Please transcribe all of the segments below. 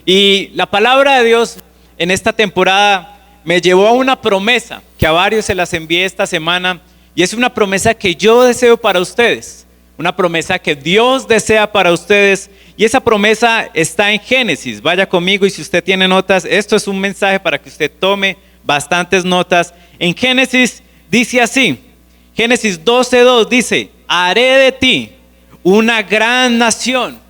Y la palabra de Dios en esta temporada me llevó a una promesa que a varios se las envié esta semana, y es una promesa que yo deseo para ustedes, una promesa que Dios desea para ustedes, y esa promesa está en Génesis. Vaya conmigo, y si usted tiene notas, esto es un mensaje para que usted tome bastantes notas. En Génesis dice así, Génesis 12:2 dice: haré de ti una gran nación,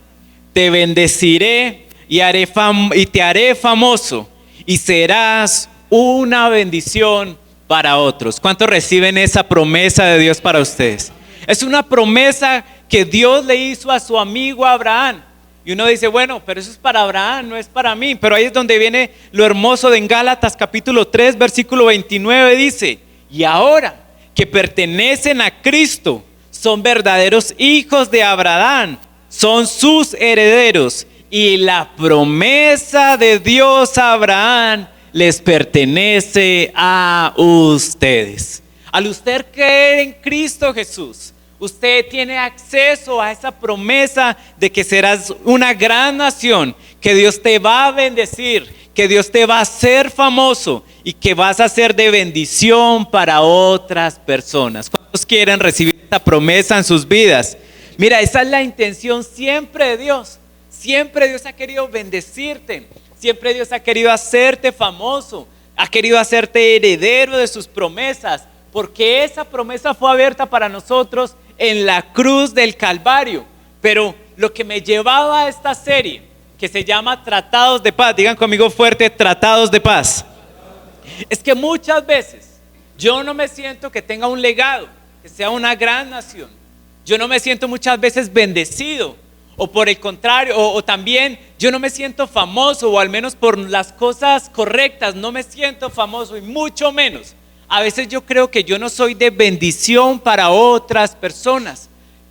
te bendeciré y te haré famoso, y serás una bendición para otros. ¿Cuántos reciben esa promesa de Dios para ustedes? Es una promesa que Dios le hizo a su amigo Abraham. Y uno dice, bueno, pero eso es para Abraham, no es para mí. Pero ahí es donde viene lo hermoso de en Gálatas capítulo 3, versículo 29, dice: y ahora que pertenecen a Cristo, son verdaderos hijos de Abraham, son sus herederos, y la promesa de Dios a Abraham les pertenece a ustedes. Al usted creer en Cristo Jesús, usted tiene acceso a esa promesa de que serás una gran nación, que Dios te va a bendecir, que Dios te va a hacer famoso y que vas a ser de bendición para otras personas. ¿Cuántos quieren recibir esta promesa en sus vidas? Mira, esa es la intención siempre de Dios. Siempre Dios ha querido bendecirte. Siempre Dios ha querido hacerte famoso. Ha querido hacerte heredero de sus promesas. Porque esa promesa fue abierta para nosotros en la cruz del Calvario. Pero lo que me llevaba a esta serie, que se llama Tratados de Paz, digan conmigo fuerte, Tratados de Paz, es que muchas veces yo no me siento que tenga un legado, que sea una gran nación. Yo no me siento muchas veces bendecido, o por el contrario, o también yo no me siento famoso, o al menos por las cosas correctas no me siento famoso, y mucho menos. A veces yo creo que yo no soy de bendición para otras personas.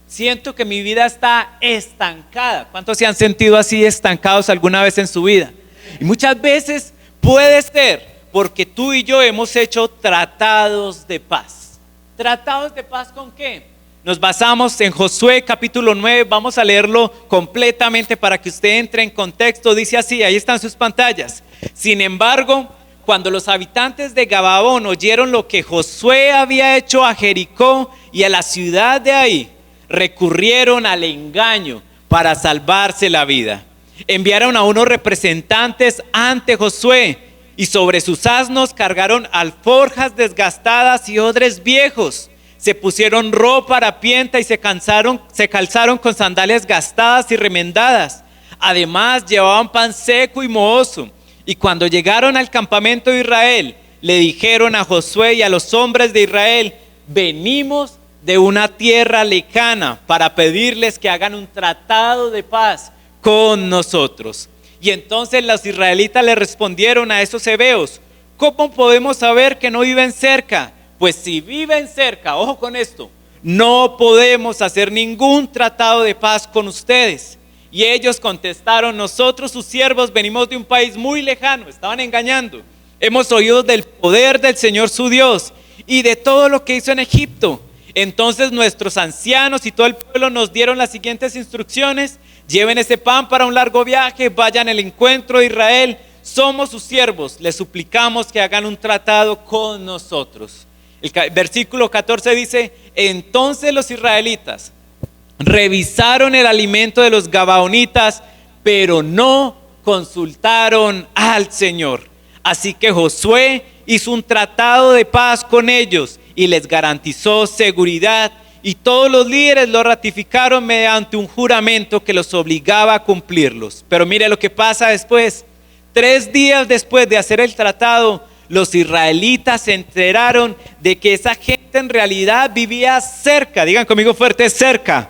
Siento que mi vida está estancada. ¿Cuántos se han sentido así estancados alguna vez en su vida? Y muchas veces puede ser porque tú y yo hemos hecho tratados de paz. ¿Tratados de paz con qué? Nos basamos en Josué capítulo 9, vamos a leerlo completamente para que usted entre en contexto. Dice así, ahí están sus pantallas. Sin embargo, cuando los habitantes de Gabaón oyeron lo que Josué había hecho a Jericó y a la ciudad de ahí, recurrieron al engaño para salvarse la vida. Enviaron a unos representantes ante Josué y sobre sus asnos cargaron alforjas desgastadas y odres viejos. Se pusieron ropa harapienta y se calzaron con sandalias gastadas y remendadas. Además llevaban pan seco y mohoso. Y cuando llegaron al campamento de Israel, le dijeron a Josué y a los hombres de Israel: venimos de una tierra lejana para pedirles que hagan un tratado de paz con nosotros. Y entonces los israelitas le respondieron a esos hebeos: ¿cómo podemos saber que no viven cerca? Pues si viven cerca, ojo con esto, no podemos hacer ningún tratado de paz con ustedes. Y ellos contestaron: nosotros sus siervos venimos de un país muy lejano. Estaban engañando. Hemos oído del poder del Señor su Dios y de todo lo que hizo en Egipto. Entonces nuestros ancianos y todo el pueblo nos dieron las siguientes instrucciones: lleven ese pan para un largo viaje, vayan al encuentro de Israel, somos sus siervos, les suplicamos que hagan un tratado con nosotros. El versículo 14 dice: entonces los israelitas revisaron el alimento de los gabaonitas, pero no consultaron al Señor. Así que Josué hizo un tratado de paz con ellos y les garantizó seguridad, y todos los líderes lo ratificaron mediante un juramento que los obligaba a cumplirlos. Pero mire lo que pasa después. 3 días después de hacer el tratado, los israelitas se enteraron de que esa gente en realidad vivía cerca. Digan conmigo fuerte, cerca.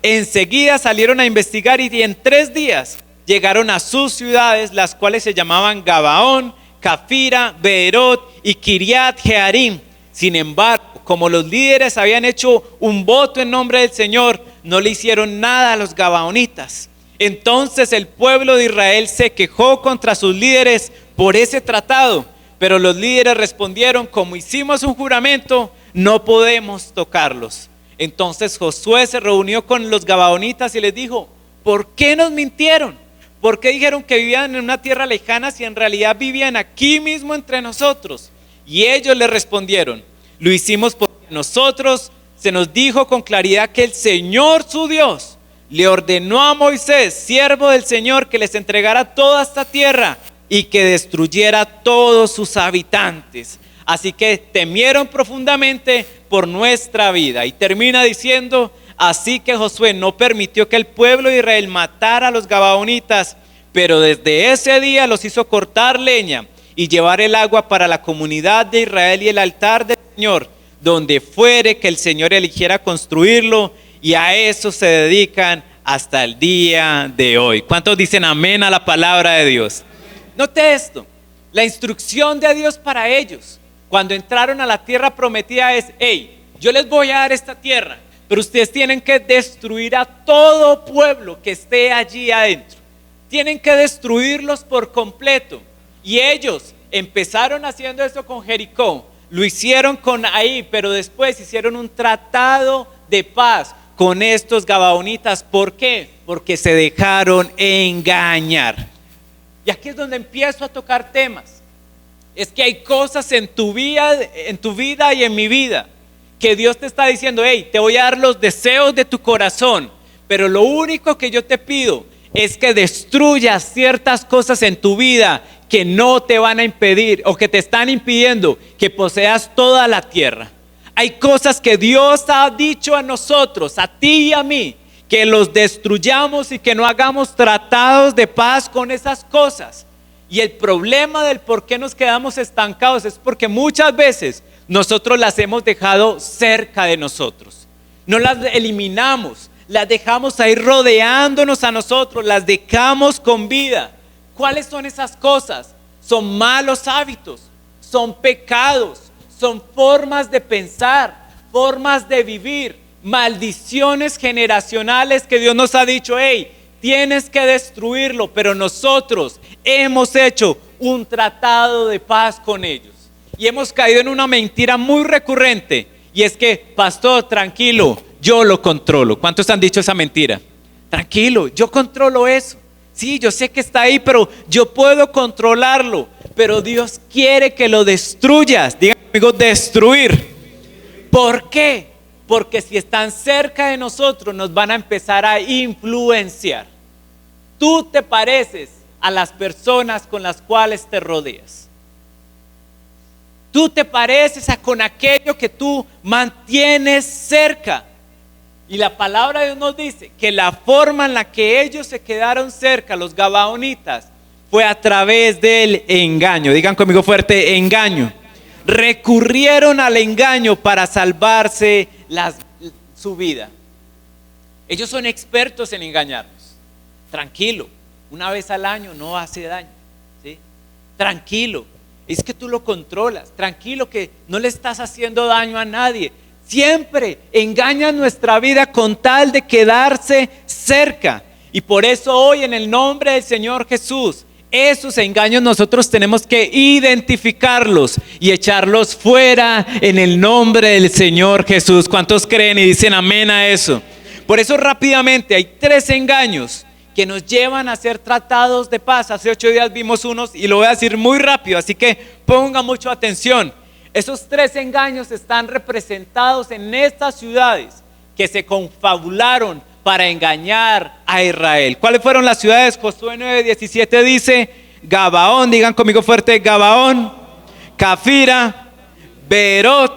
Enseguida salieron a investigar y en 3 días llegaron a sus ciudades, las cuales se llamaban Gabaón, Cafira, Beerot y Kiriat Jearim. Sin embargo, como los líderes habían hecho un voto en nombre del Señor, no le hicieron nada a los gabaonitas. Entonces el pueblo de Israel se quejó contra sus líderes por ese tratado, pero los líderes respondieron: como hicimos un juramento, no podemos tocarlos. Entonces Josué se reunió con los gabaonitas y les dijo: ¿por qué nos mintieron? ¿Por qué dijeron que vivían en una tierra lejana si en realidad vivían aquí mismo entre nosotros? Y ellos le respondieron: lo hicimos porque a nosotros se nos dijo con claridad que el Señor su Dios le ordenó a Moisés, siervo del Señor, que les entregara toda esta tierra y que destruyera todos sus habitantes. Así que temieron profundamente por nuestra vida. Y termina diciendo: así que Josué no permitió que el pueblo de Israel matara a los gabaonitas, pero desde ese día los hizo cortar leña y llevar el agua para la comunidad de Israel y el altar del Señor, donde fuere que el Señor eligiera construirlo, y a eso se dedican hasta el día de hoy. ¿Cuántos dicen amén a la palabra de Dios? Note esto, la instrucción de Dios para ellos cuando entraron a la tierra prometida es: hey, yo les voy a dar esta tierra, pero ustedes tienen que destruir a todo pueblo que esté allí adentro. Tienen que destruirlos por completo. Y ellos empezaron haciendo eso con Jericó, lo hicieron con Ai, pero después hicieron un tratado de paz con estos gabaonitas. ¿Por qué? Porque se dejaron engañar. Y aquí es donde empiezo a tocar temas. Es que hay cosas en tu vida y en mi vida que Dios te está diciendo: hey, te voy a dar los deseos de tu corazón, pero lo único que yo te pido es que destruyas ciertas cosas en tu vida que no te van a impedir o que te están impidiendo que poseas toda la tierra. Hay cosas que Dios ha dicho a nosotros, a ti y a mí, que los destruyamos y que no hagamos tratados de paz con esas cosas. Y el problema del por qué nos quedamos estancados es porque muchas veces nosotros las hemos dejado cerca de nosotros. No las eliminamos, las dejamos ahí rodeándonos a nosotros, las dejamos con vida. ¿Cuáles son esas cosas? Son malos hábitos, son pecados, son formas de pensar, formas de vivir, maldiciones generacionales que Dios nos ha dicho: hey, tienes que destruirlo, pero nosotros hemos hecho un tratado de paz con ellos. Y hemos caído en una mentira muy recurrente, y es que: pastor, tranquilo, yo lo controlo. ¿Cuántos han dicho esa mentira? Tranquilo, yo controlo eso. Sí, yo sé que está ahí, pero yo puedo controlarlo. Pero Dios quiere que lo destruyas. Digan conmigo: destruir. ¿Por qué? Porque si están cerca de nosotros, nos van a empezar a influenciar. Tú te pareces a las personas con las cuales te rodeas. Tú te pareces con aquello que tú mantienes cerca. Y la palabra de Dios nos dice que la forma en la que ellos se quedaron cerca, los gabaonitas, fue a través del engaño. Digan conmigo fuerte: engaño. Recurrieron al engaño para salvarse su vida. Ellos son expertos en engañarnos. Tranquilo, una vez al año no hace daño, ¿sí? Tranquilo, es que tú lo controlas. Tranquilo, que no le estás haciendo daño a nadie. Siempre engañan nuestra vida con tal de quedarse cerca. Y por eso hoy, en el nombre del Señor Jesús, esos engaños nosotros tenemos que identificarlos y echarlos fuera en el nombre del Señor Jesús. ¿Cuántos creen y dicen amén a eso? Por eso rápidamente hay 3 engaños que nos llevan a hacer tratados de paz. Hace 8 días vimos unos y lo voy a decir muy rápido, así que ponga mucha atención. Esos 3 engaños están representados en estas ciudades que se confabularon para engañar a Israel. ¿Cuáles fueron las ciudades? Josué 9:17 dice: Gabaón, digan conmigo fuerte: Gabaón, Cafira, Beerot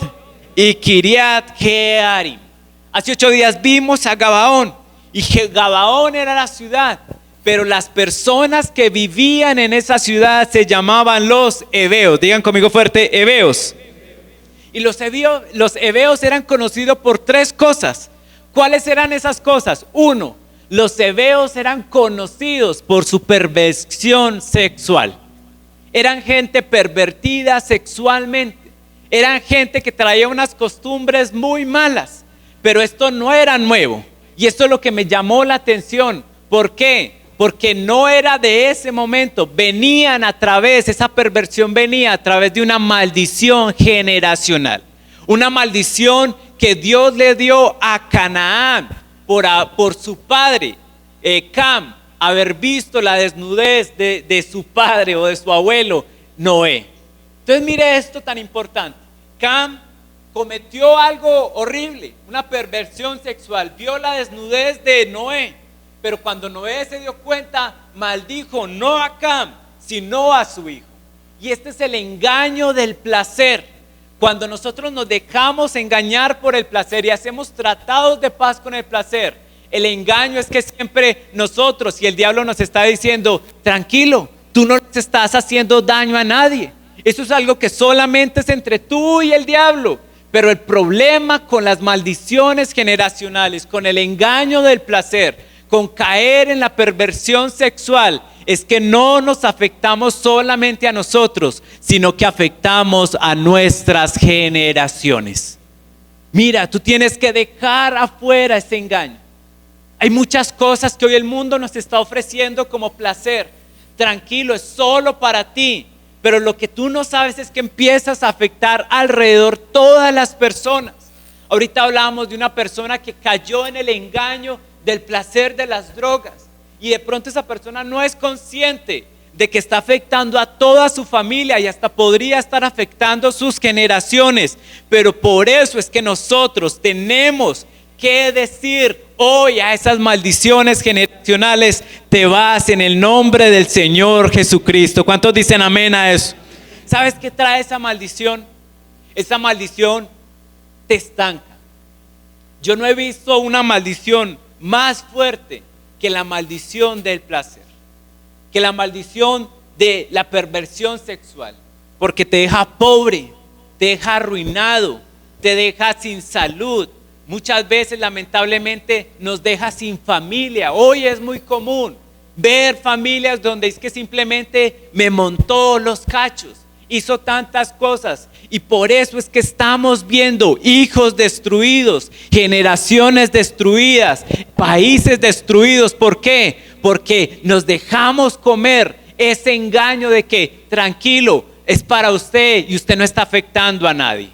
y Kiriat Jearim. Hace 8 días vimos a Gabaón, y Gabaón era la ciudad, pero las personas que vivían en esa ciudad se llamaban los heveos. Digan conmigo fuerte: heveos. Y los heveos eran conocidos por 3 cosas. ¿Cuáles eran esas cosas? 1, los heveos eran conocidos por su perversión sexual. Eran gente pervertida sexualmente. Eran gente que traía unas costumbres muy malas. Pero esto no era nuevo. Y esto es lo que me llamó la atención. ¿Por qué? Porque no era de ese momento. Esa perversión venía a través de una maldición generacional. Una maldición que Dios le dio a Canaán por su padre, Cam, haber visto la desnudez de su padre o de su abuelo, Noé. Entonces mire esto tan importante. Cam cometió algo horrible, una perversión sexual, vio la desnudez de Noé, pero cuando Noé se dio cuenta, maldijo no a Cam, sino a su hijo. Y este es el engaño del placer. Cuando nosotros nos dejamos engañar por el placer y hacemos tratados de paz con el placer, el engaño es que siempre nosotros y el diablo nos está diciendo, tranquilo, tú no les estás haciendo daño a nadie. Eso es algo que solamente es entre tú y el diablo. Pero el problema con las maldiciones generacionales, con el engaño del placer, con caer en la perversión sexual, es que no nos afectamos solamente a nosotros, sino que afectamos a nuestras generaciones. Mira, tú tienes que dejar afuera ese engaño. Hay muchas cosas que hoy el mundo nos está ofreciendo como placer. Tranquilo, es solo para ti. Pero lo que tú no sabes es que empiezas a afectar alrededor todas las personas. Ahorita hablábamos de una persona que cayó en el engaño del placer de las drogas. Y de pronto esa persona no es consciente de que está afectando a toda su familia y hasta podría estar afectando sus generaciones. Pero por eso es que nosotros tenemos que decir hoy a esas maldiciones generacionales, te vas en el nombre del Señor Jesucristo. ¿Cuántos dicen amén a eso? ¿Sabes qué trae esa maldición? Esa maldición te estanca. Yo no he visto una maldición más fuerte que la maldición del placer, que la maldición de la perversión sexual, porque te deja pobre, te deja arruinado, te deja sin salud. Muchas veces lamentablemente nos deja sin familia. Hoy es muy común ver familias donde es que simplemente me montó los cachos, hizo tantas cosas, y por eso es que estamos viendo hijos destruidos, generaciones destruidas, países destruidos. ¿Por qué? Porque nos dejamos comer ese engaño de que tranquilo, es para usted y usted no está afectando a nadie.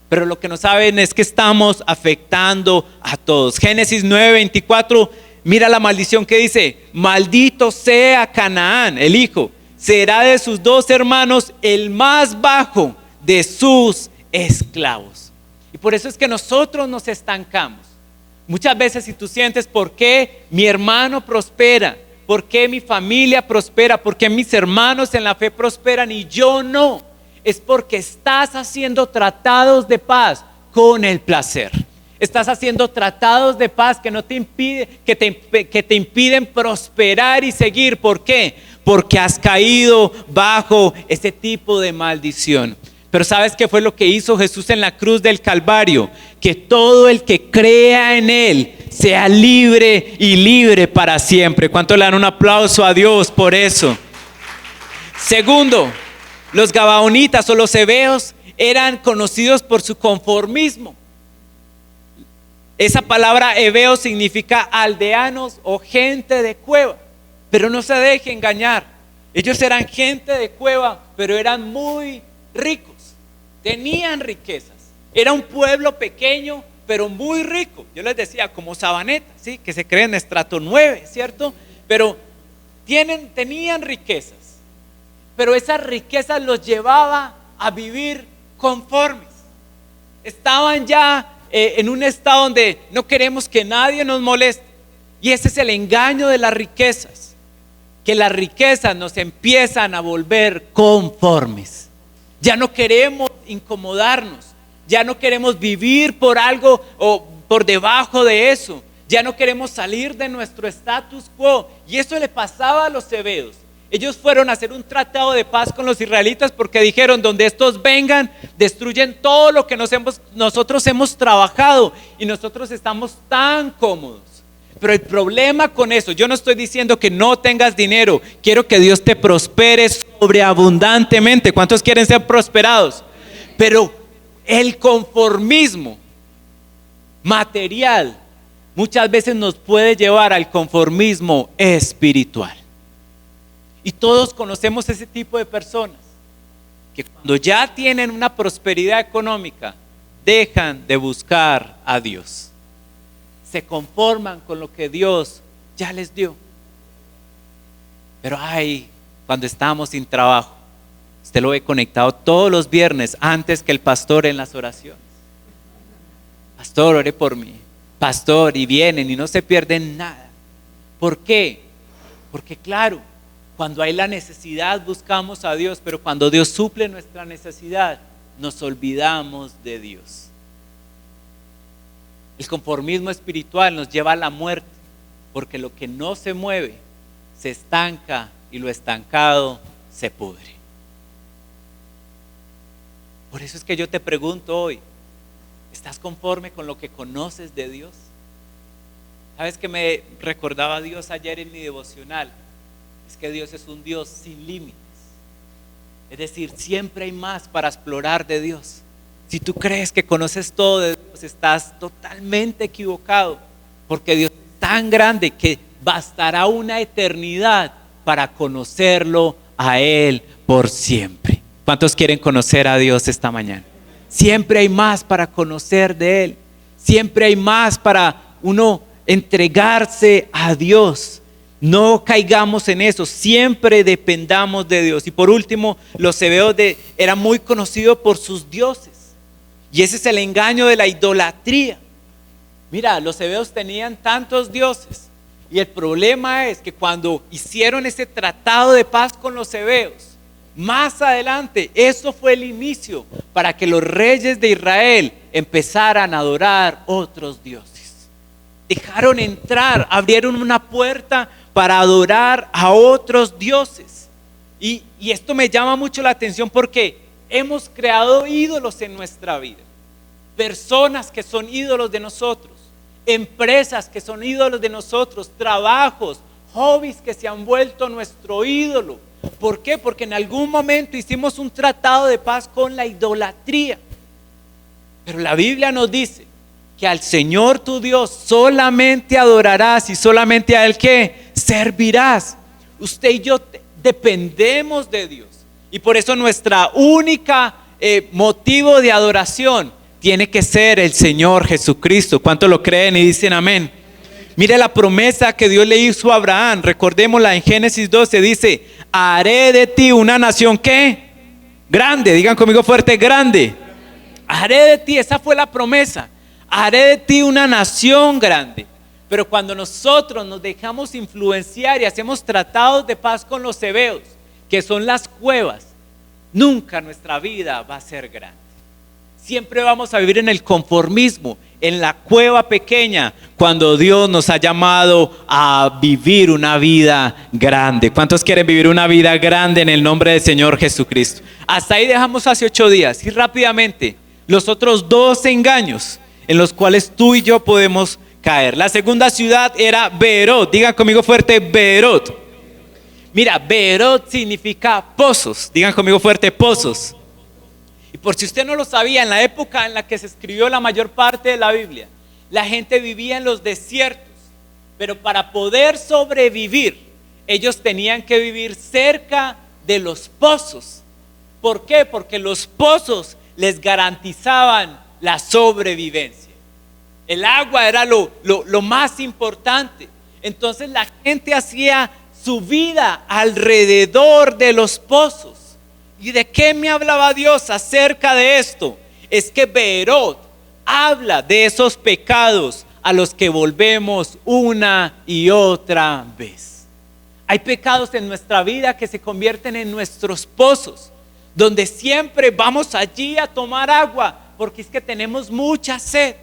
Pero lo que no saben es que estamos afectando a todos. Génesis 9:24, mira la maldición que dice: maldito sea Canaán, el hijo, será de sus 2 hermanos el más bajo de sus esclavos. Y por eso es que nosotros nos estancamos. Muchas veces si tú sientes, ¿por qué mi hermano prospera? ¿Por qué mi familia prospera? ¿Por qué mis hermanos en la fe prosperan y yo no? Es porque estás haciendo tratados de paz con el placer. Estás haciendo tratados de paz que no te impide, que te impiden prosperar y seguir. ¿Por qué? Porque has caído bajo ese tipo de maldición. Pero ¿sabes qué fue lo que hizo Jesús en la cruz del Calvario? Que todo el que crea en Él sea libre y libre para siempre. ¿Cuánto le dan un aplauso a Dios por eso? Segundo, los gabaonitas o los heveos eran conocidos por su conformismo. Esa palabra heveo significa aldeanos o gente de cueva. Pero no se deje engañar. Ellos eran gente de cueva, pero eran muy ricos. Tenían riquezas. Era un pueblo pequeño, pero muy rico. Yo les decía, como Sabaneta, ¿sí? Que se creen en estrato 9, ¿cierto? Pero tenían riquezas. Pero esas riquezas los llevaba a vivir conformes. Estaban ya en un estado donde no queremos que nadie nos moleste. Y ese es el engaño de las riquezas, que las riquezas nos empiezan a volver conformes. Ya no queremos incomodarnos, ya no queremos vivir por algo o por debajo de eso, ya no queremos salir de nuestro status quo. Y eso le pasaba a los heveos. Ellos fueron a hacer un tratado de paz con los israelitas porque dijeron, donde estos vengan, destruyen todo lo que nosotros hemos trabajado y nosotros estamos tan cómodos. Pero el problema con eso, yo no estoy diciendo que no tengas dinero, quiero que Dios te prospere sobreabundantemente. ¿Cuántos quieren ser prosperados? Pero el conformismo material muchas veces nos puede llevar al conformismo espiritual. Y todos conocemos ese tipo de personas que cuando ya tienen una prosperidad económica, dejan de buscar a Dios. Se conforman con lo que Dios ya les dio. Pero cuando estamos sin trabajo, usted lo ve conectado todos los viernes antes que el pastor en las oraciones. Pastor, ore por mí. Pastor, y vienen y no se pierden nada. ¿Por qué? Porque claro, cuando hay la necesidad buscamos a Dios, pero cuando Dios suple nuestra necesidad, nos olvidamos de Dios. El conformismo espiritual nos lleva a la muerte, porque lo que no se mueve se estanca y lo estancado se pudre. Por eso es que yo te pregunto hoy, ¿estás conforme con lo que conoces de Dios? ¿Sabes qué me recordaba Dios ayer en mi devocional? Es que Dios es un Dios sin límites. Es decir, siempre hay más para explorar de Dios. Si tú crees que conoces todo de Dios, estás totalmente equivocado, porque Dios es tan grande que bastará una eternidad para conocerlo a Él por siempre. ¿Cuántos quieren conocer a Dios esta mañana? Siempre hay más para conocer de Él. Siempre hay más para uno entregarse a Dios. No caigamos en eso, siempre dependamos de Dios. Y por último, los hebeos eran muy conocidos por sus dioses. Y ese es el engaño de la idolatría. Mira, los hebeos tenían tantos dioses. Y el problema es que cuando hicieron ese tratado de paz con los hebeos, más adelante, eso fue el inicio para que los reyes de Israel empezaran a adorar otros dioses. Dejaron entrar, abrieron una puerta para adorar a otros dioses. Y esto me llama mucho la atención porque hemos creado ídolos en nuestra vida. Personas que son ídolos de nosotros, empresas que son ídolos de nosotros, trabajos, hobbies que se han vuelto nuestro ídolo. ¿Por qué? Porque en algún momento hicimos un tratado de paz con la idolatría. Pero la Biblia nos dice que al Señor tu Dios solamente adorarás y solamente a Él ¿qué? Servirás. Usted y yo dependemos de Dios. Y por eso nuestra única motivo de adoración tiene que ser el Señor Jesucristo. ¿Cuántos lo creen y dicen amén? Mire la promesa que Dios le hizo a Abraham. Recordémosla en Génesis 12. Dice: haré de ti una nación ¿qué? Grande. Digan conmigo fuerte: grande. Haré de ti, esa fue la promesa. Haré de ti una nación grande. Pero cuando nosotros nos dejamos influenciar y hacemos tratados de paz con los hebeos, que son las cuevas, nunca nuestra vida va a ser grande. Siempre vamos a vivir en el conformismo, en la cueva pequeña, cuando Dios nos ha llamado a vivir una vida grande. ¿Cuántos quieren vivir una vida grande en el nombre del Señor Jesucristo? Hasta ahí dejamos hace 8 días. Y rápidamente, los otros 2 engaños en los cuales tú y yo podemos caer. La segunda ciudad era Beerot. Digan conmigo fuerte: Beerot. Mira, Beerot significa pozos. Digan conmigo fuerte: pozos. Y por si usted no lo sabía, en la época en la que se escribió la mayor parte de la Biblia, la gente vivía en los desiertos, pero para poder sobrevivir, ellos tenían que vivir cerca de los pozos. ¿Por qué? Porque los pozos les garantizaban la sobrevivencia. El agua era lo más importante. Entonces la gente hacía su vida alrededor de los pozos. ¿Y de qué me hablaba Dios acerca de esto? Es que Beerot habla de esos pecados a los que volvemos una y otra vez. Hay pecados en nuestra vida que se convierten en nuestros pozos, donde siempre vamos allí a tomar agua porque es que tenemos mucha sed,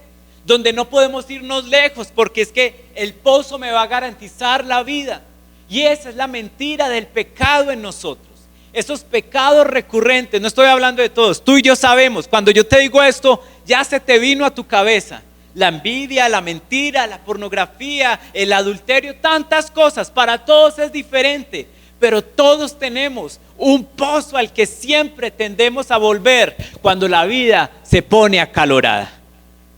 donde no podemos irnos lejos porque es que el pozo me va a garantizar la vida. Y esa es la mentira del pecado en nosotros. Esos pecados recurrentes, no estoy hablando de todos, tú y yo sabemos, cuando yo te digo esto, ya se te vino a tu cabeza la envidia, la mentira, la pornografía, el adulterio, tantas cosas. Para todos es diferente, pero todos tenemos un pozo al que siempre tendemos a volver cuando la vida se pone acalorada,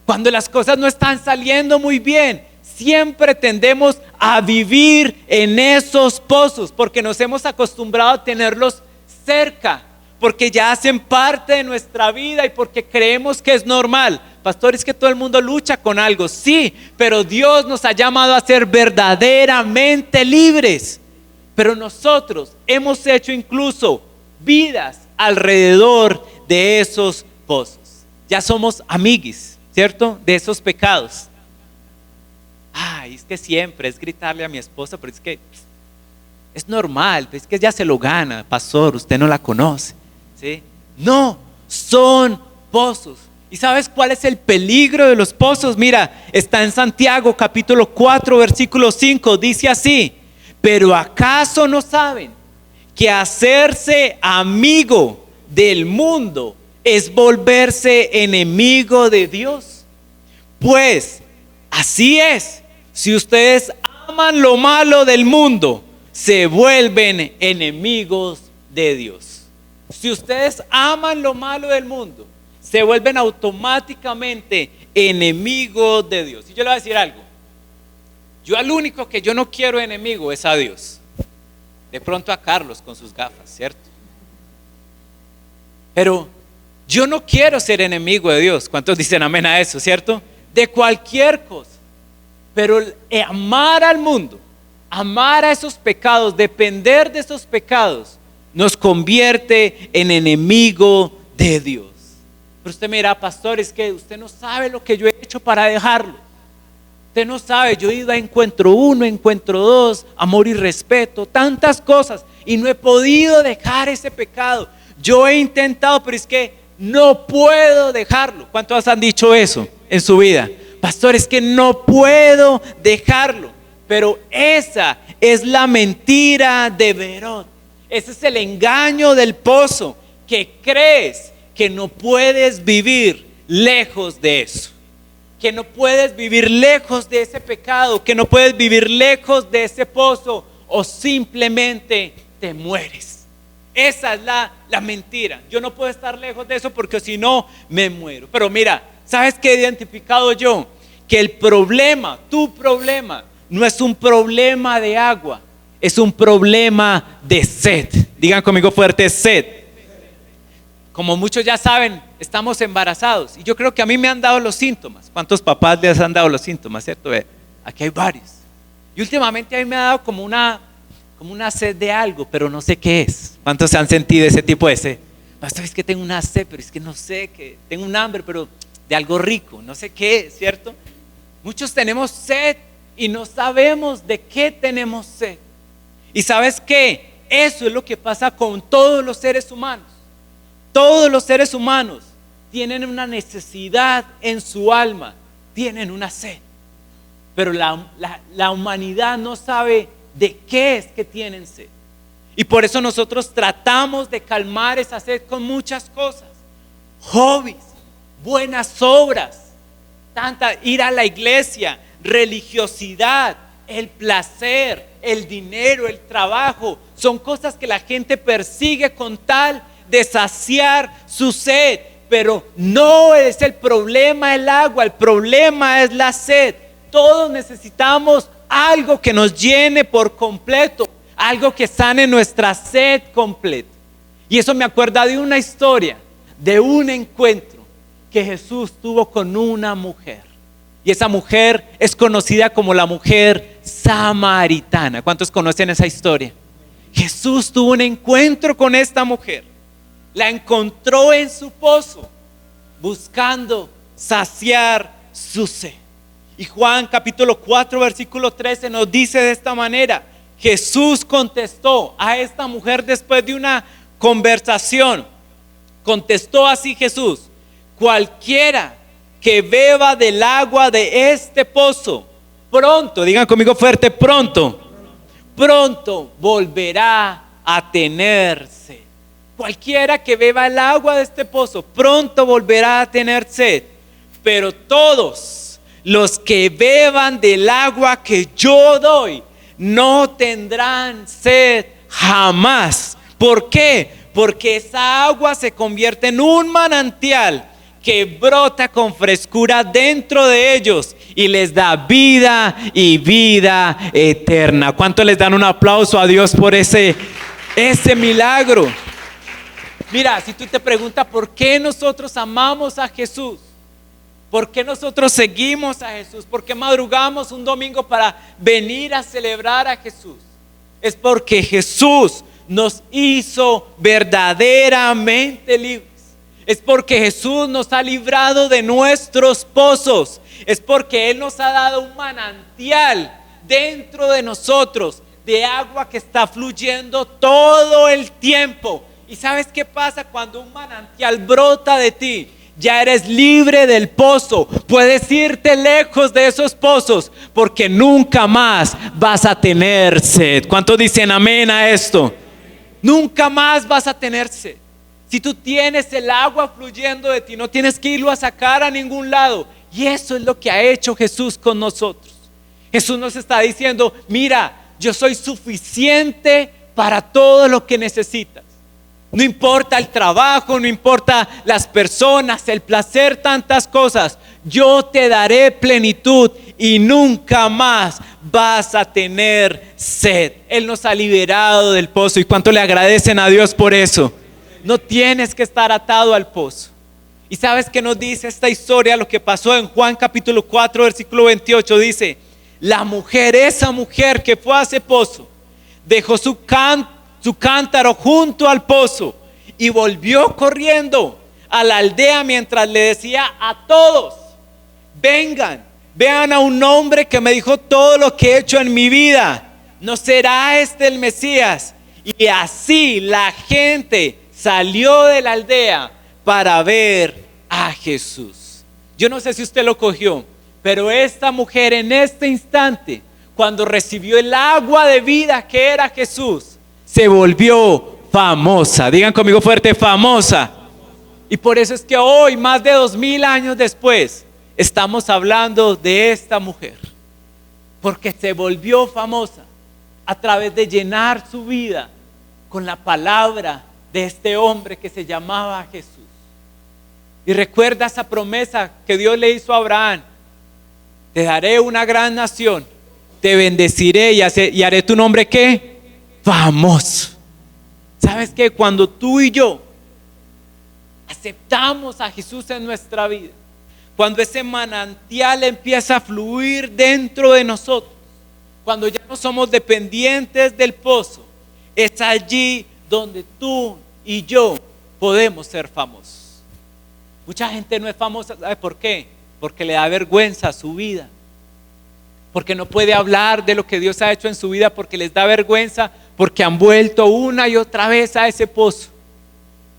cuando las cosas no están saliendo muy bien. Siempre tendemos a vivir en esos pozos porque nos hemos acostumbrado a tenerlos cerca, porque ya hacen parte de nuestra vida y porque creemos que es normal. Pastor, es que todo el mundo lucha con algo. Sí, pero Dios nos ha llamado a ser verdaderamente libres. pero nosotros hemos hecho incluso vidas alrededor de esos pozos. Ya somos amiguis, ¿cierto? De esos pecados. Ay, es que siempre es gritarle a mi esposa, pero es que es normal, es que ella se lo gana, pastor, usted no la conoce, ¿sí? No, son pozos. ¿Y sabes cuál es el peligro de los pozos? Mira, está en Santiago capítulo 4 versículo 5, dice así: pero ¿acaso no saben que hacerse amigo del mundo es volverse enemigo de Dios? Pues así es, si ustedes aman lo malo del mundo, se vuelven enemigos de Dios. Si ustedes aman lo malo del mundo, se vuelven automáticamente enemigos de Dios. Y yo le voy a decir algo: yo al único que yo no quiero enemigo es a Dios. De pronto a Carlos con sus gafas, ¿cierto? Pero yo no quiero ser enemigo de Dios. ¿Cuántos dicen amén a eso, cierto? De cualquier cosa. Pero amar al mundo, amar a esos pecados, depender de esos pecados, nos convierte en enemigo de Dios. Pero usted me dirá, pastor, es que usted no sabe lo que yo he hecho para dejarlo. Usted no sabe, yo he ido a Encuentro 1, Encuentro 2, Amor y Respeto, tantas cosas, y no he podido dejar ese pecado. Yo he intentado, pero es que no puedo dejarlo. ¿Cuántos han dicho eso en su vida? Pastor, es que no puedo dejarlo. Pero esa es la mentira de Berot. Ese es el engaño del pozo, que crees que no puedes vivir lejos de eso, que no puedes vivir lejos de ese pecado, que no puedes vivir lejos de ese pozo, o simplemente te mueres. Esa es la mentira. Yo no puedo estar lejos de eso porque si no me muero. Pero mira, ¿sabes qué he identificado yo? Que el problema, tu problema, no es un problema de agua, es un problema de sed. Digan conmigo fuerte: sed. Como muchos ya saben, estamos embarazados y yo creo que a mí me han dado los síntomas. ¿Cuántos papás les han dado los síntomas, cierto? Aquí hay varios. Y últimamente a mí me ha dado como una sed de algo, pero no sé qué es. ¿Cuántos se han sentido ese tipo de sed? Pastor, es que tengo una sed, pero es que no sé qué. Tengo un hambre, pero de algo rico, no sé qué es, ¿cierto? Muchos tenemos sed y no sabemos de qué tenemos sed. ¿Y sabes qué? Eso es lo que pasa con todos los seres humanos. Todos los seres humanos tienen una necesidad en su alma, tienen una sed. Pero la humanidad no sabe de qué es que tienen sed. Y por eso nosotros tratamos de calmar esa sed con muchas cosas. Hobbies, buenas obras, ir a la iglesia, religiosidad, el placer, el dinero, el trabajo. Son cosas que la gente persigue con tal de saciar su sed. Pero no es el problema el agua, el problema es la sed. Todos necesitamos algo que nos llene por completo, algo que sane nuestra sed completa. Y eso me acuerda de una historia, de un encuentro que Jesús tuvo con una mujer. Y esa mujer es conocida como la mujer samaritana. ¿Cuántos conocen esa historia? Jesús tuvo un encuentro con esta mujer. La encontró en su pozo, buscando saciar su sed. Y Juan capítulo 4 versículo 13 nos dice de esta manera: Jesús contestó a esta mujer después de una conversación. Contestó así Jesús: cualquiera que beba del agua de este pozo, pronto, digan conmigo fuerte, pronto volverá a tener sed. Cualquiera que beba el agua de este pozo, pronto volverá a tener sed. Pero todos los que beban del agua que yo doy, no tendrán sed jamás. ¿Por qué? Porque esa agua se convierte en un manantial que brota con frescura dentro de ellos y les da vida y vida eterna. ¿Cuánto les dan un aplauso a Dios por ese milagro? Mira, si tú te preguntas por qué nosotros amamos a Jesús, por qué nosotros seguimos a Jesús, por qué madrugamos un domingo para venir a celebrar a Jesús, Es porque Jesús nos hizo verdaderamente libres. Es porque Jesús nos ha librado de nuestros pozos. Es porque Él nos ha dado un manantial dentro de nosotros de agua que está fluyendo todo el tiempo. ¿Y sabes qué pasa cuando un manantial brota de ti? Ya eres libre del pozo. Puedes irte lejos de esos pozos porque nunca más vas a tener sed. ¿Cuántos dicen amén a esto? Nunca más vas a tener sed. Si tú tienes el agua fluyendo de ti, no tienes que irlo a sacar a ningún lado. Y eso es lo que ha hecho Jesús con nosotros. Jesús nos está diciendo, mira, yo soy suficiente para todo lo que necesitas. No importa el trabajo, no importa las personas, el placer, tantas cosas. Yo te daré plenitud y nunca más vas a tener sed. Él nos ha liberado del pozo. ¿Y cuánto le agradecen a Dios por eso? No tienes que estar atado al pozo. ¿Y sabes qué nos dice esta historia? Lo que pasó en Juan capítulo 4 versículo 28 dice: esa mujer que fue a ese pozo, dejó su cántaro junto al pozo y volvió corriendo a la aldea mientras le decía a todos: vengan, vean a un hombre que me dijo todo lo que he hecho en mi vida. ¿No será este el Mesías? Y así la gente salió de la aldea para ver a Jesús. Yo no sé si usted lo cogió, pero esta mujer en este instante, cuando recibió el agua de vida que era Jesús, se volvió famosa. Digan conmigo fuerte, famosa. Y por eso es que hoy, más de 2000 años después, estamos hablando de esta mujer, porque se volvió famosa a través de llenar su vida con la palabra de este hombre que se llamaba Jesús. Y recuerda esa promesa que Dios le hizo a Abraham: te daré una gran nación, te bendeciré y haré tu nombre ¿qué? Famoso. ¿Sabes qué? Cuando tú y yo aceptamos a Jesús en nuestra vida, cuando ese manantial empieza a fluir dentro de nosotros, cuando ya no somos dependientes del pozo, es allí donde tú y yo podemos ser famosos. Mucha gente no es famosa, ¿sabe por qué? Porque le da vergüenza su vida, porque no puede hablar de lo que Dios ha hecho en su vida, porque les da vergüenza, porque han vuelto una y otra vez a ese pozo.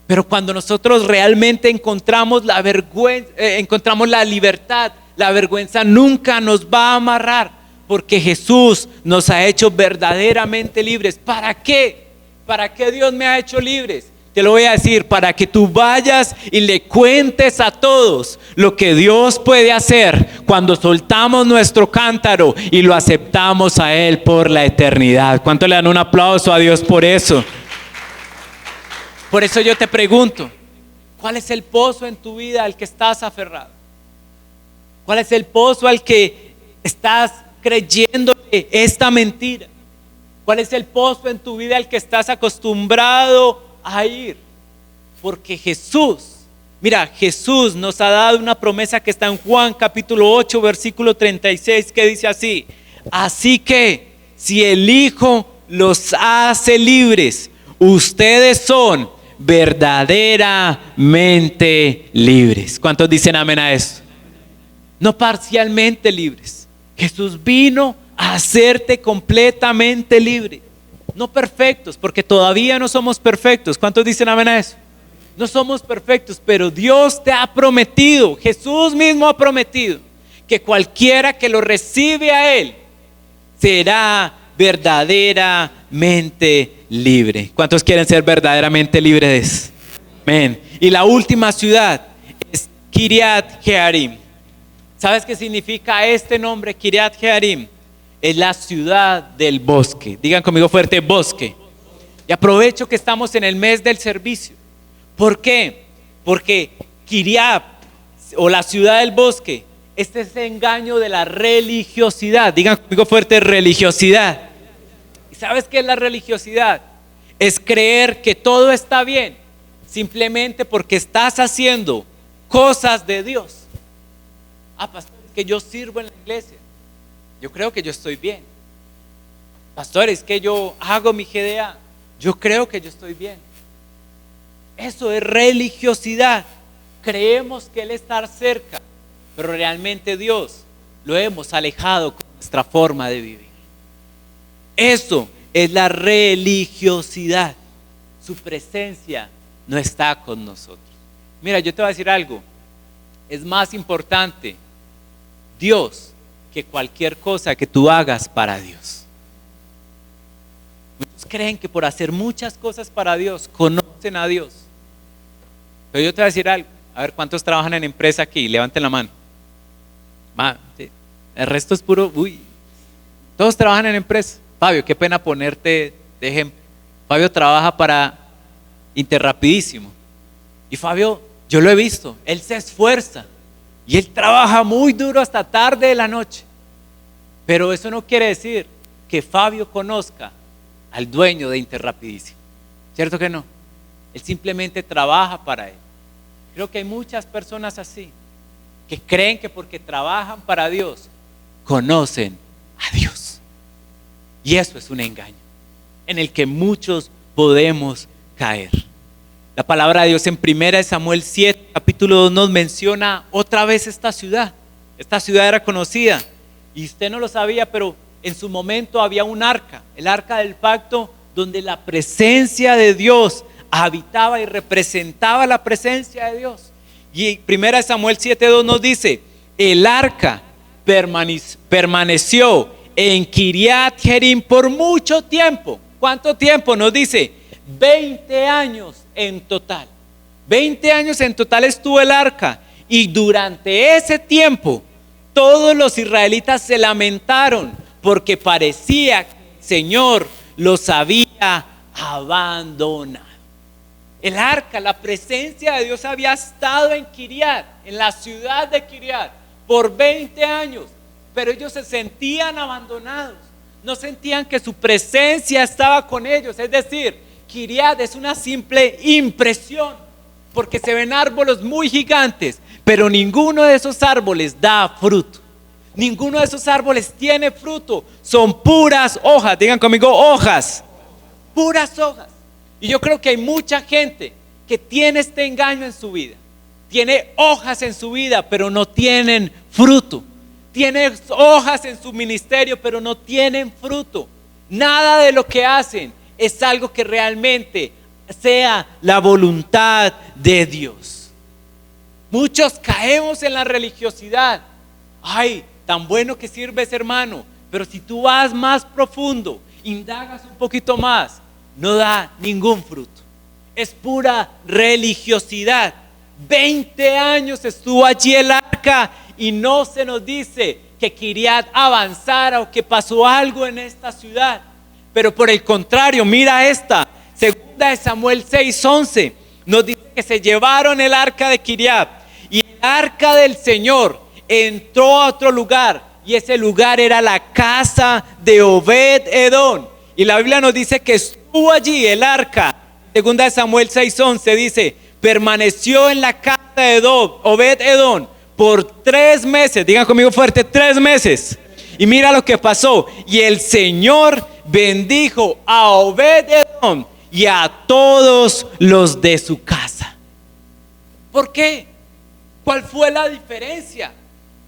Pero cuando nosotros realmente encontramos la vergüenza, encontramos la libertad, la vergüenza nunca nos va a amarrar, porque Jesús nos ha hecho verdaderamente libres. ¿Para qué? ¿Para qué Dios me ha hecho libres? Te lo voy a decir: para que tú vayas y le cuentes a todos lo que Dios puede hacer cuando soltamos nuestro cántaro y lo aceptamos a Él por la eternidad. ¿Cuánto le dan un aplauso a Dios por eso? Por eso yo te pregunto, ¿cuál es el pozo en tu vida al que estás aferrado? ¿Cuál es el pozo al que estás creyendo esta mentira? ¿Cuál es el pozo en tu vida al que estás acostumbrado a ir? Porque Jesús, mira, Jesús nos ha dado una promesa que está en Juan capítulo 8 versículo 36, que dice así: así que si el Hijo los hace libres, ustedes son verdaderamente libres. ¿Cuántos dicen amén a esto? No parcialmente libres. Jesús vino a hacerte completamente libre. No perfectos, porque todavía no somos perfectos. ¿Cuántos dicen amén a eso? No somos perfectos, pero Dios te ha prometido, Jesús mismo ha prometido, que cualquiera que lo recibe a Él será verdaderamente libre. ¿Cuántos quieren ser verdaderamente libres? Amén. Y la última ciudad es Kiriat Jearim. ¿Sabes qué significa este nombre, Kiriat Jearim? Es la ciudad del bosque. Digan conmigo fuerte, bosque. Y aprovecho que estamos en el mes del servicio. ¿Por qué? Porque Kiriat, o la ciudad del bosque, este es el engaño de la religiosidad. Digan conmigo fuerte, religiosidad. ¿Y sabes qué es la religiosidad? Es creer que todo está bien simplemente porque estás haciendo cosas de Dios. Pastor, es que yo sirvo en la iglesia, yo creo que yo estoy bien. Pastor, es que yo hago mi GDA, yo creo que yo estoy bien. Eso es religiosidad. Creemos que Él está cerca, pero realmente Dios lo hemos alejado con nuestra forma de vivir. Eso es la religiosidad. Su presencia no está con nosotros. Mira, yo te voy a decir algo. Es más importante Dios que cualquier cosa que tú hagas para Dios. Muchos creen que por hacer muchas cosas para Dios conocen a Dios. Pero yo te voy a decir algo. A ver, ¿cuántos trabajan en empresa aquí? Levanten la mano. Sí. El resto es puro, todos trabajan en empresa. Fabio, qué pena ponerte de ejemplo. Fabio trabaja para Interrapidísimo. Y Fabio, yo lo he visto, él se esfuerza y él trabaja muy duro hasta tarde de la noche. Pero eso no quiere decir que Fabio conozca al dueño de Interrapidísimo. ¿Cierto que no? Él simplemente trabaja para él. Creo que hay muchas personas así, que creen que porque trabajan para Dios, conocen a Dios. Y eso es un engaño en el que muchos podemos caer. La palabra de Dios en 1 Samuel 7, capítulo 2 nos menciona otra vez esta ciudad. Esta ciudad era conocida y usted no lo sabía, pero en su momento había un arca, el arca del pacto, donde la presencia de Dios habitaba y representaba la presencia de Dios. Y 1 Samuel 7:2 nos dice: el arca permaneció en Kiriat Jearim por mucho tiempo. ¿Cuánto tiempo? Nos dice 20 años en total. 20 años en total estuvo el arca, y durante ese tiempo todos los israelitas se lamentaron porque parecía que el Señor los había abandonado. El arca, la presencia de Dios había estado en Kiriat, en la ciudad de Kiriat, por 20 años, pero ellos se sentían abandonados, no sentían que su presencia estaba con ellos. Es decir, Kiriat es una simple impresión, porque se ven árboles muy gigantes, pero ninguno de esos árboles da fruto. Ninguno de esos árboles tiene fruto, son puras hojas. Digan conmigo, hojas, puras hojas. Y yo creo que hay mucha gente que tiene este engaño en su vida. Tiene hojas en su vida, pero no tienen fruto. Tiene hojas en su ministerio, pero no tienen fruto. Nada de lo que hacen es algo que realmente sea la voluntad de Dios. Muchos caemos en la religiosidad. Ay, tan bueno que sirves, hermano, pero si tú vas más profundo, indagas un poquito más, no da ningún fruto. Es pura religiosidad. 20 años estuvo allí el arca y no se nos dice que Kiriat avanzara o que pasó algo en esta ciudad. Pero por el contrario, mira esta, 2 Samuel 6:11, nos dice que se llevaron el arca de Kiriat y el arca del Señor entró a otro lugar, y ese lugar era la casa de Obed-Edom. Y la Biblia nos dice que estuvo allí el arca. 2 Samuel 6:11 dice: permaneció en la casa de Obed-Edom por 3 meses. Digan conmigo fuerte, 3 meses. Y mira lo que pasó. Y el Señor bendijo a Obed-Edom y a todos los de su casa. ¿Por qué? ¿Cuál fue la diferencia?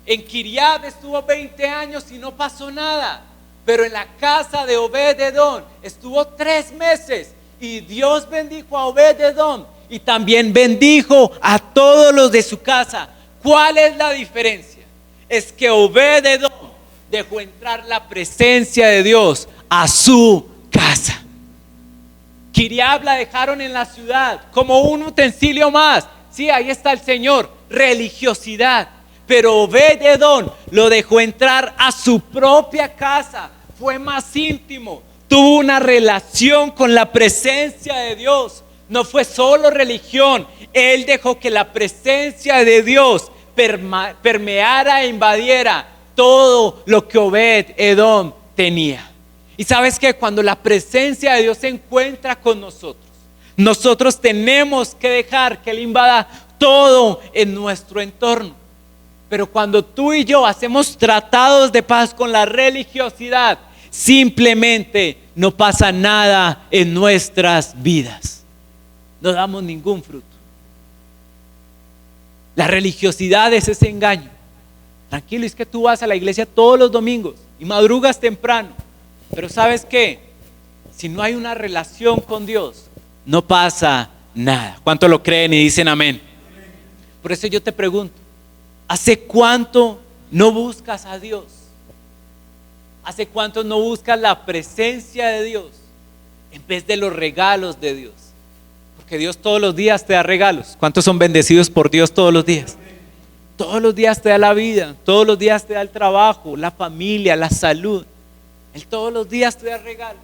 En Kiriat estuvo 20 años y no pasó nada, pero en la casa de Obed-Edom estuvo 3 meses y Dios bendijo a Obed-Edom y también bendijo a todos los de su casa. ¿Cuál es la diferencia? Es que Obed-Edom dejó entrar la presencia de Dios a su casa. Kiriat la dejaron en la ciudad como un utensilio más. Sí, ahí está el Señor, religiosidad. Pero Obed-Edom lo dejó entrar a su propia casa. Fue más íntimo, tuvo una relación con la presencia de Dios. No fue solo religión. Él dejó que la presencia de Dios permeara e invadiera todo lo que Obed-Edom tenía. Y sabes que cuando la presencia de Dios se encuentra con nosotros, nosotros tenemos que dejar que Él invada todo en nuestro entorno. Pero cuando tú y yo hacemos tratados de paz con la religiosidad, simplemente no pasa nada en nuestras vidas. No damos ningún fruto. La religiosidad es ese engaño. Tranquilo, es que tú vas a la iglesia todos los domingos y madrugas temprano. Pero ¿sabes qué? Si no hay una relación con Dios, no pasa nada. ¿Cuántos lo creen y dicen amén? Por eso yo te pregunto, ¿hace cuánto no buscas a Dios? ¿Hace cuánto no buscas la presencia de Dios en vez de los regalos de Dios? Porque Dios todos los días te da regalos. ¿Cuántos son bendecidos por Dios todos los días? Todos los días te da la vida, todos los días te da el trabajo, la familia, la salud. Él todos los días te da regalos.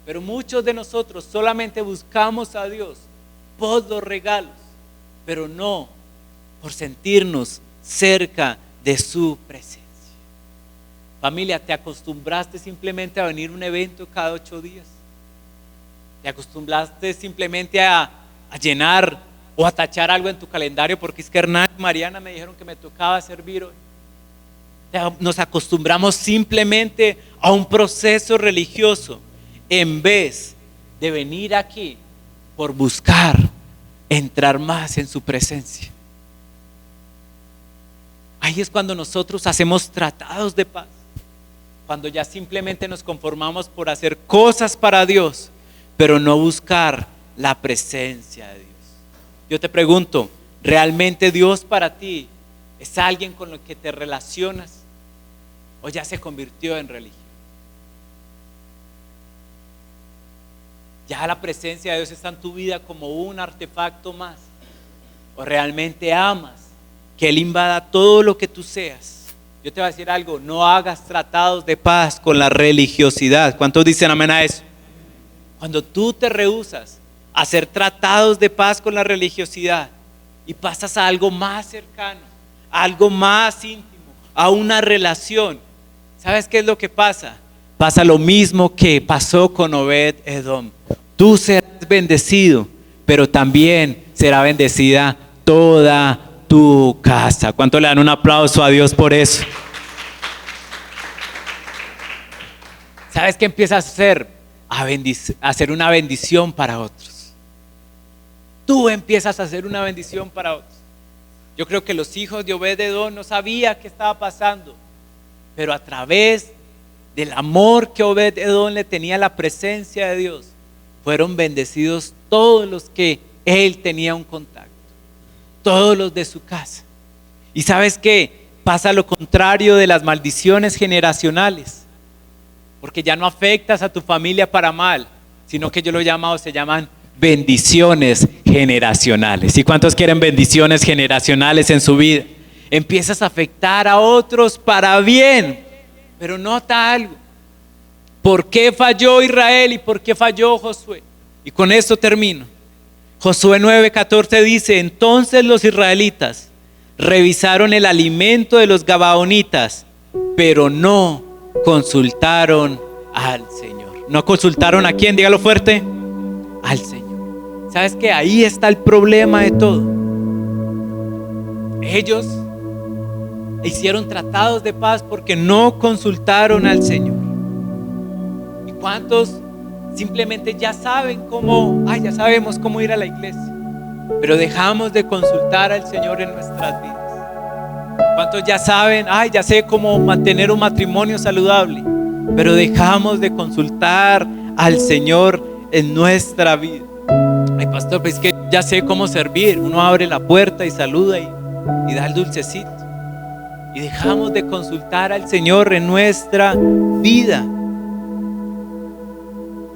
Pero muchos de nosotros solamente buscamos a Dios por los regalos, pero no por sentirnos cerca de su presencia. Familia, ¿te acostumbraste simplemente a venir a un evento cada 8 días? ¿Te acostumbraste simplemente a llenar o a tachar algo en tu calendario porque es que Hernán y Mariana me dijeron que me tocaba servir hoy? Nos acostumbramos simplemente a un proceso religioso en vez de venir aquí por buscar entrar más en su presencia. Ahí es cuando nosotros hacemos tratados de paz, cuando ya simplemente nos conformamos por hacer cosas para Dios, pero no buscar la presencia de Dios. Yo te pregunto, ¿realmente Dios para ti es alguien con el que te relacionas o ya se convirtió en religión? ¿Ya la presencia de Dios está en tu vida como un artefacto más? ¿O realmente amas que Él invada todo lo que tú seas? Yo te voy a decir algo, no hagas tratados de paz con la religiosidad. ¿Cuántos dicen amén a eso? Cuando tú te rehusas a hacer tratados de paz con la religiosidad y pasas a algo más cercano, a algo más íntimo, a una relación, ¿sabes qué es lo que pasa? Pasa lo mismo que pasó con Obed-Edom. Tú serás bendecido, pero también será bendecida toda tu casa. ¿Cuánto le dan un aplauso a Dios por eso? ¿Sabes qué empiezas a hacer? A hacer una bendición para otros. Tú empiezas a hacer una bendición para otros. Yo creo que los hijos de Obed-Edom no sabían qué estaba pasando, pero a través del amor que Obed-Edom le tenía a la presencia de Dios, fueron bendecidos todos los que él tenía un contacto, todos los de su casa. Y ¿sabes qué? Pasa lo contrario de las maldiciones generacionales, porque ya no afectas a tu familia para mal, sino que yo lo he llamado, se llaman bendiciones generacionales. ¿Y cuántos quieren bendiciones generacionales en su vida? Empiezas a afectar a otros para bien, pero nota algo. ¿Por qué falló Israel y por qué falló Josué? Y con esto termino. Josué 9:14 dice: entonces los israelitas revisaron el alimento de los gabaonitas, pero no consultaron al Señor. ¿No consultaron a quién? Dígalo fuerte. Al Señor. ¿Sabes qué? Ahí está el problema de todo. Ellos hicieron tratados de paz porque no consultaron al Señor. ¿Y cuántos simplemente ya saben cómo, ya sabemos cómo ir a la iglesia, pero dejamos de consultar al Señor en nuestras vidas? ¿Cuántos ya saben, ya sé cómo mantener un matrimonio saludable, pero dejamos de consultar al Señor en nuestra vida? Ay, pastor, pues es que ya sé cómo servir. Uno abre la puerta y saluda y da el dulcecito. Y dejamos de consultar al Señor en nuestra vida.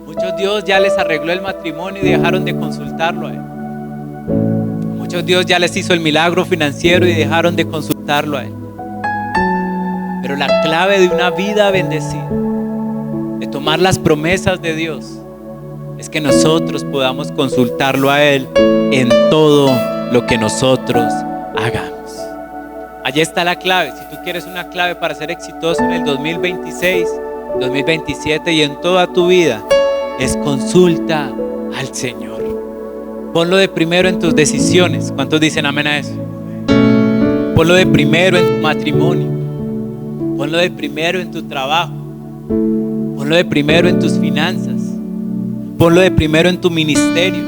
Muchos Dios ya les arregló el matrimonio y dejaron de consultarlo a Él. Muchos Dios ya les hizo el milagro financiero y dejaron de consultarlo a Él. Pero la clave de una vida bendecida, de tomar las promesas de Dios, es que nosotros podamos consultarlo a Él en todo lo que nosotros hagamos. Allí está la clave. Si tú quieres una clave para ser exitoso en el 2026, 2027 y en toda tu vida, es consulta al Señor. Ponlo de primero en tus decisiones. ¿Cuántos dicen amén a eso? Ponlo de primero en tu matrimonio. Ponlo de primero en tu trabajo. Ponlo de primero en tus finanzas. Ponlo de primero en tu ministerio.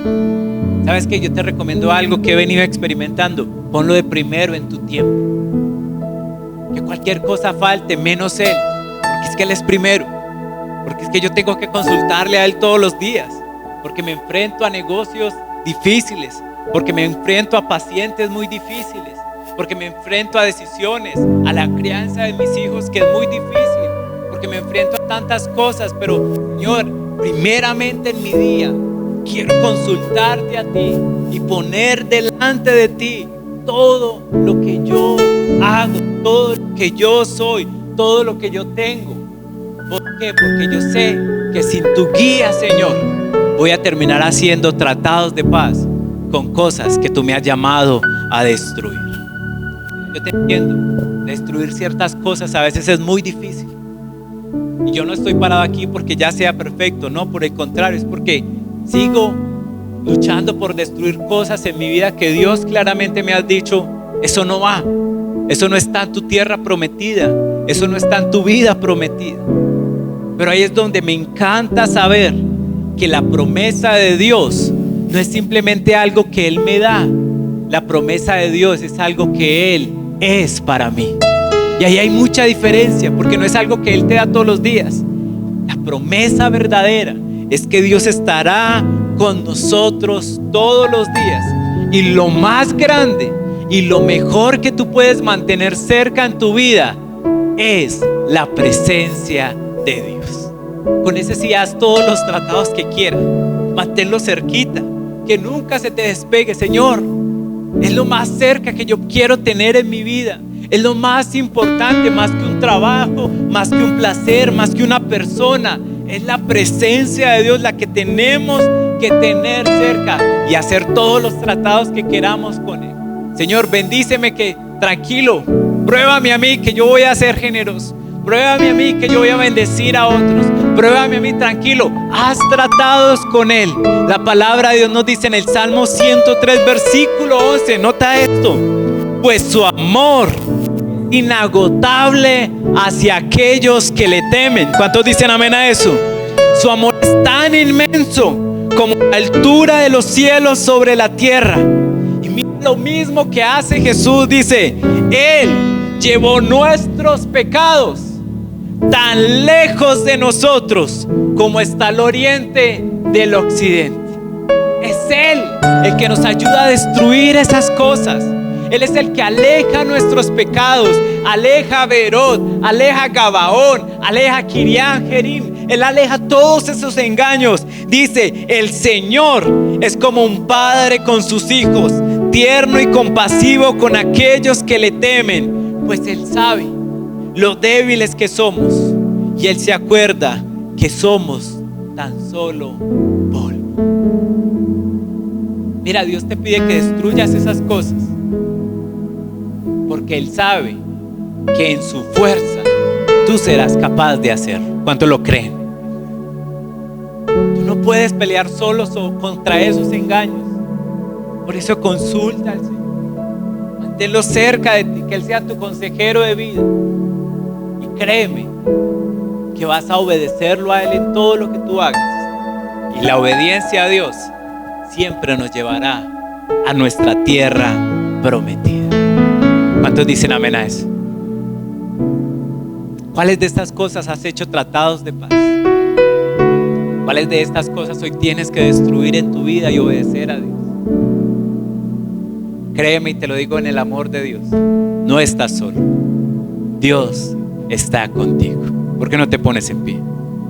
¿Sabes qué? Yo te recomiendo algo que he venido experimentando. Ponlo de primero en tu tiempo. Que cualquier cosa falte, menos Él. Porque es que Él es primero. Porque es que yo tengo que consultarle a Él todos los días. Porque me enfrento a negocios difíciles. Porque me enfrento a pacientes muy difíciles. Porque me enfrento a decisiones, a la crianza de mis hijos, que es muy difícil. Porque me enfrento a tantas cosas. Pero, Señor, primeramente en mi día quiero consultarte a ti y poner delante de ti todo lo que yo hago, todo lo que yo soy, todo lo que yo tengo. ¿Por qué? Porque yo sé que sin tu guía, Señor, voy a terminar haciendo tratados de paz con cosas que tú me has llamado a destruir. Yo te entiendo, destruir ciertas cosas a veces es muy difícil. Y yo no estoy parado aquí porque ya sea perfecto, no, por el contrario, es porque sigo luchando por destruir cosas en mi vida que Dios claramente me ha dicho, eso no va, eso no está en tu tierra prometida, eso no está en tu vida prometida. Pero ahí es donde me encanta saber que la promesa de Dios no es simplemente algo que Él me da, la promesa de Dios es algo que Él es para mí. Y ahí hay mucha diferencia, porque no es algo que Él te da todos los días. La promesa verdadera es que Dios estará con nosotros todos los días. Y lo más grande y lo mejor que tú puedes mantener cerca en tu vida es la presencia de Dios. Con ese sí haz todos los tratados que quieras. Manténlo cerquita, que nunca se te despegue. Señor, es lo más cerca que yo quiero tener en mi vida. Es lo más importante, más que un trabajo, más que un placer, más que una persona. Es la presencia de Dios la que tenemos que tener cerca y hacer todos los tratados que queramos con Él. Señor, bendíceme que tranquilo, pruébame a mí que yo voy a ser generoso. Pruébame a mí que yo voy a bendecir a otros. Pruébame a mí tranquilo, haz tratados con Él. La palabra de Dios nos dice en el Salmo 103 versículo 11, nota esto: pues su amor inagotable hacia aquellos que le temen. ¿Cuántos dicen amén a eso? Su amor es tan inmenso como la altura de los cielos sobre la tierra. Y mira lo mismo que hace Jesús, dice: Él llevó nuestros pecados tan lejos de nosotros como está el oriente del occidente. Es Él el que nos ayuda a destruir esas cosas. Él es el que aleja nuestros pecados, aleja Berot, aleja Gabaón, aleja Kirián Jerim. Él aleja todos esos engaños. Dice: el Señor es como un padre con sus hijos, tierno y compasivo con aquellos que le temen, pues Él sabe lo débiles que somos y Él se acuerda que somos tan solo polvo. Mira, Dios te pide que destruyas esas cosas porque Él sabe que en su fuerza tú serás capaz de hacerlo. ¿Cuántos lo creen? Tú no puedes pelear solo contra esos engaños. Por eso consulta al Señor, manténlo cerca de ti, que Él sea tu consejero de vida. Y créeme que vas a obedecerlo a Él en todo lo que tú hagas. Y la obediencia a Dios siempre nos llevará a nuestra tierra prometida. ¿Cuántos dicen amén a eso? ¿Cuáles de estas cosas has hecho tratados de paz? ¿Cuáles de estas cosas hoy tienes que destruir en tu vida y obedecer a Dios? Créeme y te lo digo en el amor de Dios, no estás solo. Dios está contigo. ¿Por qué no te pones en pie?